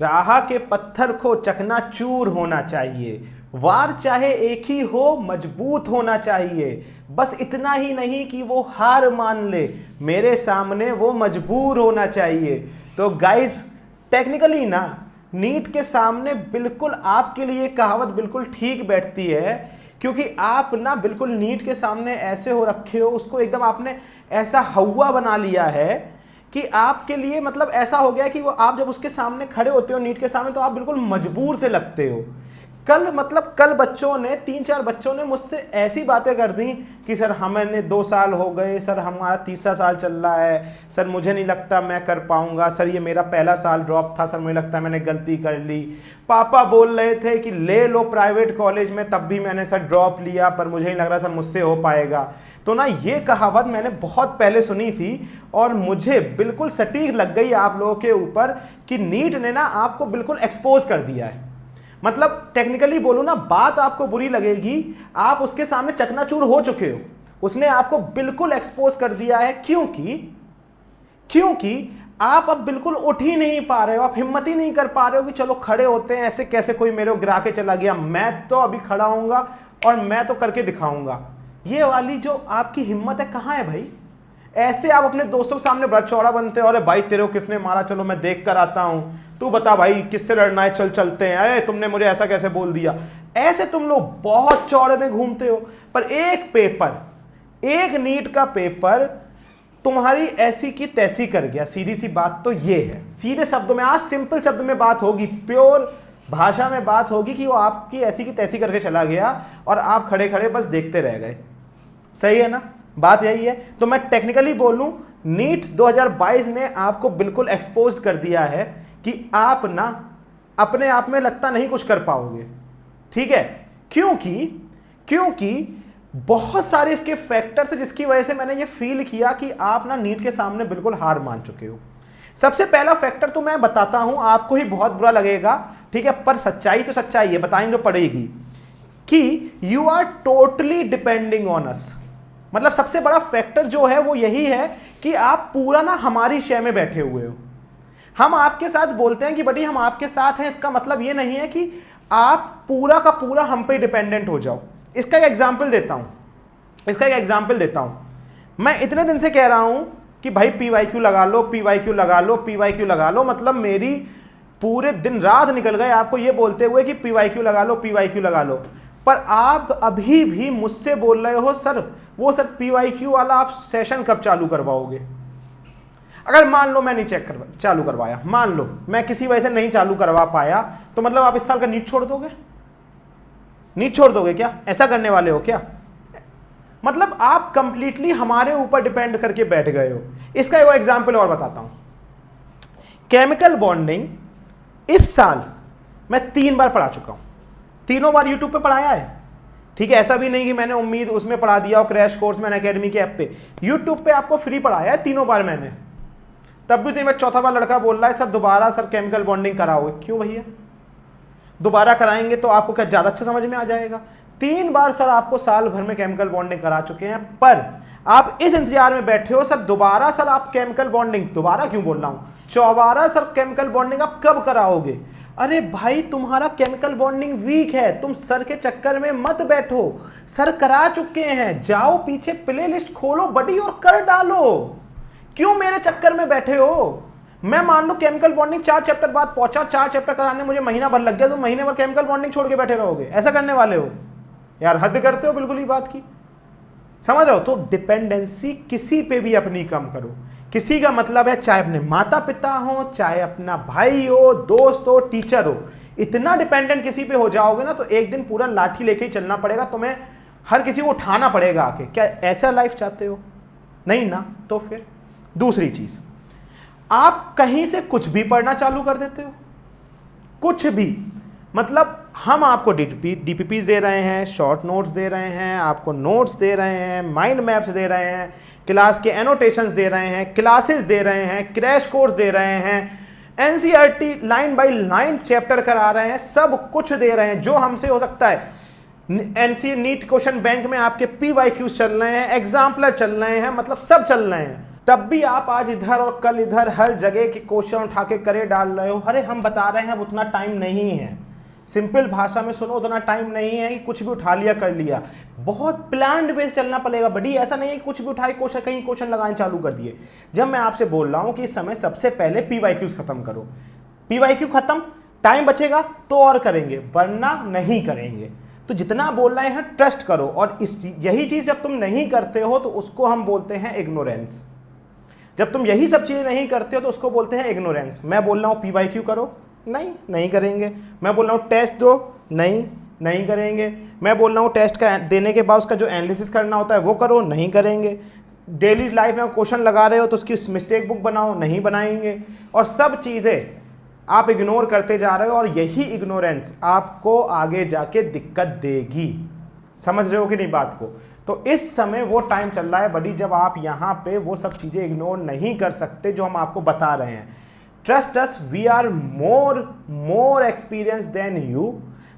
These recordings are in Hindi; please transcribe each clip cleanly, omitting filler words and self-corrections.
राह के पत्थर को चकनाचूर होना चाहिए, वार चाहे एक ही हो मजबूत होना चाहिए, बस इतना ही नहीं कि वो हार मान ले, मेरे सामने वो मजबूर होना चाहिए। तो गाइस टेक्निकली ना नीट के सामने बिल्कुल आपके लिए कहावत बिल्कुल ठीक बैठती है, क्योंकि आप ना बिल्कुल नीट के सामने ऐसे हो रखे हो, उसको एकदम आपने ऐसा हवा बना लिया है कि आपके लिए मतलब ऐसा हो गया कि वो आप जब उसके सामने खड़े होते हो नीट के सामने तो आप बिल्कुल मजबूर से लगते हो। कल बच्चों ने 3-4 बच्चों ने मुझसे ऐसी बातें कर दी कि सर हमें 2 साल हो गए, सर हमारा तीसरा साल चल रहा है, सर मुझे नहीं लगता मैं कर पाऊंगा, सर ये मेरा पहला साल ड्रॉप था, सर मुझे लगता है मैंने गलती कर ली, पापा बोल रहे थे कि ले लो प्राइवेट कॉलेज में, तब भी मैंने सर ड्रॉप लिया, पर मुझे नहीं लग रहा सर मुझसे हो पाएगा। तो ना ये कहावत मैंने बहुत पहले सुनी थी और मुझे बिल्कुल सटीक लग गई आप लोगों के ऊपर कि नीट ने ना आपको बिल्कुल एक्सपोज कर दिया है। मतलब टेक्निकली बोलूं ना, बात आपको बुरी लगेगी, आप उसके सामने चकनाचूर हो चुके हो, उसने आपको बिल्कुल एक्सपोज कर दिया है। क्योंकि आप अब बिल्कुल उठ ही नहीं पा रहे हो, आप हिम्मत ही नहीं कर पा रहे हो कि चलो खड़े होते हैं, ऐसे कैसे कोई मेरे को गिरा के चला गया, मैं तो अभी खड़ा होऊंगा और मैं तो करके दिखाऊंगा। ये वाली जो आपकी हिम्मत है कहां है भाई? ऐसे आप अपने दोस्तों के सामने बड़ा चौड़ा बनते हो, अरे भाई तेरे को किसने मारा, चलो मैं देख कर आता हूं, तू बता भाई किससे लड़ना है, चल चलते हैं, अरे तुमने मुझे ऐसा कैसे बोल दिया। ऐसे तुम लोग बहुत चौड़े में घूमते हो, पर एक नीट का पेपर तुम्हारी ऐसी की तैसी कर गया। सीधी सी बात तो ये है, सीधे शब्दों में, आज सिंपल शब्द में बात होगी, प्योर भाषा में बात होगी कि वो आपकी ऐसी की तैसी करके चला गया और आप खड़े खड़े बस देखते रह गए। सही है ना, बात यही है। तो मैं टेक्निकली बोलूं, नीट 2022 ने आपको बिल्कुल एक्सपोज कर दिया है कि आप ना अपने आप में लगता नहीं कुछ कर पाओगे। ठीक है, क्योंकि बहुत सारे इसके फैक्टर्स हैं जिसकी वजह से मैंने ये फील किया कि आप ना नीट के सामने बिल्कुल हार मान चुके हो। सबसे पहला फैक्टर तो मैं बताता हूं, आपको ही बहुत बुरा लगेगा, ठीक है, पर सच्चाई तो सच्चाई है, बताएंगे तो पड़ेगी, कि you are totally depending on us. मतलब सबसे बड़ा फैक्टर जो है वो यही है कि आप पूरा ना हमारी शय में बैठे हुए हो। हम आपके साथ बोलते हैं कि बड़ी हम आपके साथ हैं, इसका मतलब ये नहीं है कि आप पूरा का पूरा हम पे डिपेंडेंट हो जाओ। इसका एक एग्जाम्पल देता हूं। मैं इतने दिन से कह रहा हूं कि भाई PYQ लगा लो, मतलब मेरी पूरे दिन रात निकल गए आपको ये बोलते हुए कि PYQ लगा लो, पर आप अभी भी मुझसे बोल रहे हो सर PYQ वाला आप सेशन कब चालू करवाओगे। अगर मान लो मैं नहीं चालू करवाया, मान लो मैं किसी वजह से नहीं चालू करवा पाया, तो मतलब आप इस साल का नीट छोड़ दोगे क्या? ऐसा करने वाले हो क्या? मतलब आप कंप्लीटली हमारे ऊपर डिपेंड करके बैठ गए हो। इसका एक एग्जांपल और बताता हूं। केमिकल बॉन्डिंग इस साल मैं 3 बार पढ़ा चुका हूं, तीनों बार यूट्यूब पे पढ़ाया है। ठीक है, ऐसा भी नहीं कि मैंने उम्मीद उसमें पढ़ा दिया और क्रैश कोर्स मैंने अकेडमी के ऐप पे, यूट्यूब पे आपको फ्री पढ़ाया है तीनों बार मैंने। तब भी मैं चौथा बार लड़का बोल रहा है सर दोबारा सर केमिकल बॉन्डिंग कराओगे। क्यों भैया, दोबारा कराएंगे तो आपको क्या ज्यादा अच्छा समझ में आ जाएगा? 3 बार सर आपको साल भर में केमिकल बॉन्डिंग करा चुके हैं, पर आप इस इंतजार में बैठे हो सर दोबारा सर आप केमिकल बॉन्डिंग, दोबारा क्यों बोल रहा हूं, चौबारा सर केमिकल बॉन्डिंग आप कब कराओगे? अरे भाई तुम्हारा केमिकल बॉन्डिंग वीक है, तुम सर के चक्कर में मत बैठो, सर करा चुके हैं, जाओ पीछे प्ले लिस्ट खोलो बड़ी और कर डालो। क्यों मेरे चक्कर में बैठे हो? मैं मान लो केमिकल बॉन्डिंग 4 चैप्टर बाद पहुंचा, 4 चैप्टर कराने मुझे महीना भर लग गया, तो महीने भर केमिकल बॉन्डिंग छोड़ के बैठे रहोगे? ऐसा करने वाले हो यार? हद करते हो बिल्कुल ही बात की, समझ रहे हो? तो डिपेंडेंसी किसी पे भी अपनी कम करो। किसी का मतलब है चाहे अपने माता पिता हो, चाहे अपना भाई हो, दोस्त हो, टीचर हो, इतना डिपेंडेंट किसी पे हो जाओगे ना तो एक दिन पूरा लाठी लेके ही चलना पड़ेगा, तुम्हें हर किसी को उठाना पड़ेगा आके। क्या ऐसा लाइफ चाहते हो? नहीं ना। तो फिर दूसरी चीज, आप कहीं से कुछ भी पढ़ना चालू कर देते हो, कुछ भी। मतलब हम आपको DPPs दे रहे हैं, शॉर्ट नोट्स दे रहे हैं, आपको नोट्स दे रहे हैं, माइंड मैप्स दे रहे हैं, क्लास के एनोटेशंस दे रहे हैं, क्लासेस दे रहे हैं, क्रैश कोर्स दे रहे हैं, NCERT line by line chapter करा रहे हैं, सब कुछ दे रहे हैं जो हमसे हो सकता है। NCERT नीट क्वेश्चन बैंक में आपके PYQ चल रहे हैं, एग्जाम्पलर चल रहे हैं, मतलब सब चल रहे हैं। तब भी आप आज इधर और कल इधर हर जगह के क्वेश्चन उठा के करे डाल रहे हो। अरे हम बता रहे हैं अब उतना टाइम नहीं है, सिंपल भाषा में सुनो, उतना टाइम नहीं है कि कुछ भी उठा लिया कर लिया। बहुत प्लान्ड वे से चलना पड़ेगा बड़ी, ऐसा नहीं है कि कुछ भी उठाए क्वेश्चन कहीं क्वेश्चन लगाने चालू कर दिए। जब मैं आपसे बोल रहा हूं कि इस समय सबसे पहले PYQs खत्म करो, PYQ खत्म, टाइम बचेगा तो और करेंगे वरना नहीं करेंगे। तो जितना बोल रहे हैं ट्रस्ट करो, और यही चीज जब तुम नहीं करते हो तो उसको हम बोलते हैं इग्नोरेंस। जब तुम यही सब चीजें नहीं करते हो तो उसको बोलते हैं इग्नोरेंस। मैं बोल रहा हूं PYQ करो, नहीं करेंगे। मैं बोल रहा हूँ टेस्ट दो, नहीं करेंगे। मैं बोल रहा हूँ टेस्ट का देने के बाद उसका जो एनालिसिस करना होता है वो करो, नहीं करेंगे। डेली लाइफ में क्वेश्चन लगा रहे हो तो उसकी मिस्टेक बुक बनाओ, नहीं बनाएंगे। और सब चीज़ें आप इग्नोर करते जा रहे हो, और यही इग्नोरेंस आपको आगे जाके दिक्कत देगी। समझ रहे हो कि नहीं बात को? तो इस समय वो टाइम चल रहा है बड़ी जब आप यहाँ पे वो सब चीज़ें इग्नोर नहीं कर सकते जो हम आपको बता रहे हैं। Trust us, we are more experience than you.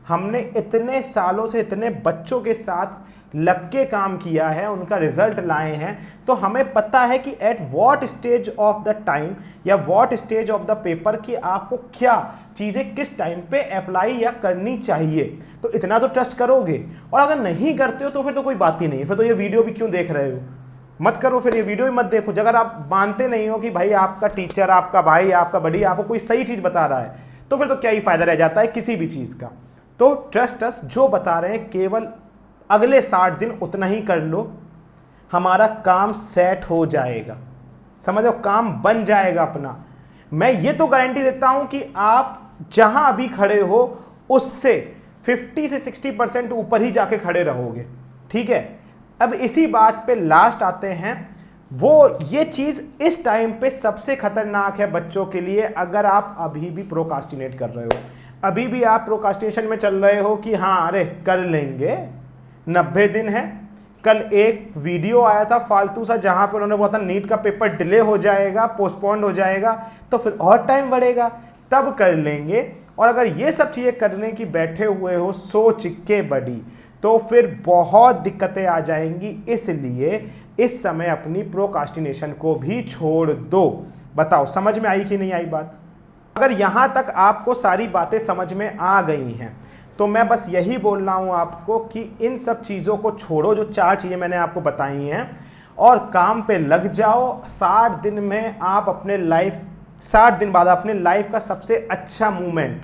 हमने इतने सालों से इतने बच्चों के साथ लग के काम किया है, उनका रिजल्ट लाए हैं, तो हमें पता है कि at what stage of the time या what stage of the paper कि आपको क्या चीज़ें किस टाइम पे अप्लाई या करनी चाहिए। तो इतना तो ट्रस्ट करोगे, और अगर नहीं करते हो तो फिर तो कोई बात ही नहीं है, फिर तो ये वीडियो भी क्यों देख रहे हो? मत करो, फिर ये वीडियो ही मत देखो। अगर आप मानते नहीं हो कि भाई आपका टीचर, आपका भाई, आपका बड़ी आपको कोई सही चीज़ बता रहा है, तो फिर तो क्या ही फायदा रह जाता है किसी भी चीज़ का। तो ट्रस्ट अस, जो बता रहे हैं केवल अगले 60 दिन उतना ही कर लो, हमारा काम सेट हो जाएगा। समझो, काम बन जाएगा अपना। मैं ये तो गारंटी देता हूं कि आप जहां अभी खड़े हो उससे 50 से 60% ऊपर ही जाके खड़े रहोगे। ठीक है, अब इसी बात पे लास्ट आते हैं। वो ये चीज़ इस टाइम पे सबसे खतरनाक है बच्चों के लिए। अगर आप अभी भी प्रोकास्टिनेट कर रहे हो, अभी भी आप प्रोकास्टिनेशन में चल रहे हो कि हाँ अरे कर लेंगे, 90 दिन है। कल एक वीडियो आया था फालतू सा जहां पर उन्होंने बोला था नीट का पेपर डिले हो जाएगा, पोस्टपोन्ड हो जाएगा, तो फिर और टाइम बढ़ेगा, तब कर लेंगे। और अगर ये सब चीज़ें करने की बैठे हुए हो सोच के बड़ी, तो फिर बहुत दिक्कतें आ जाएंगी। इसलिए इस समय अपनी प्रोकास्टिनेशन को भी छोड़ दो। बताओ समझ में आई कि नहीं आई बात? अगर यहाँ तक आपको सारी बातें समझ में आ गई हैं तो मैं बस यही बोल रहा हूँ आपको कि इन सब चीज़ों को छोड़ो, जो 4 चीज़ें मैंने आपको बताई हैं, और काम पे लग जाओ। 60 दिन में आप अपने 60 दिन बाद अपने लाइफ का सबसे अच्छा मूवमेंट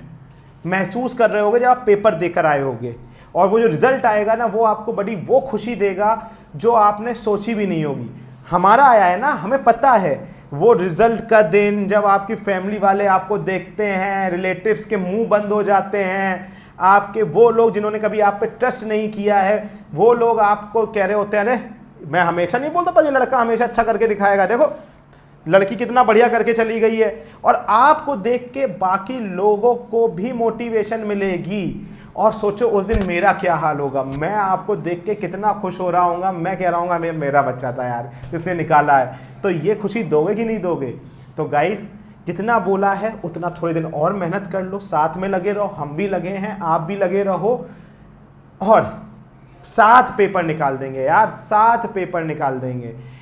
महसूस कर रहे होगे जब आप पेपर देकर आए होगे। और वो जो रिजल्ट आएगा ना, वो आपको बड़ी वो खुशी देगा जो आपने सोची भी नहीं होगी। हमारा आया है ना, हमें पता है वो रिजल्ट का दिन जब आपकी फैमिली वाले आपको देखते हैं, रिलेटिव्स के मुंह बंद हो जाते हैं, आपके वो लोग जिन्होंने कभी आप पे ट्रस्ट नहीं किया है, वो लोग आपको कह रहे होते हैं अरे मैं हमेशा नहीं बोलता था ये लड़का हमेशा अच्छा करके दिखाएगा, देखो लड़की कितना बढ़िया करके चली गई है। और आपको देख के बाकी लोगों को भी मोटिवेशन मिलेगी। और सोचो उस दिन मेरा क्या हाल होगा, मैं आपको देख के कितना खुश हो रहा हूँगा। मैं कह रहा हूँगा मेरा बच्चा था यार, इसने निकाला है। तो ये खुशी दोगे कि नहीं दोगे? तो गाइस, जितना बोला है उतना थोड़े दिन और मेहनत कर लो, साथ में लगे रहो, हम भी लगे हैं, आप भी लगे रहो, और 7 पेपर निकाल देंगे यार, 7 पेपर निकाल देंगे।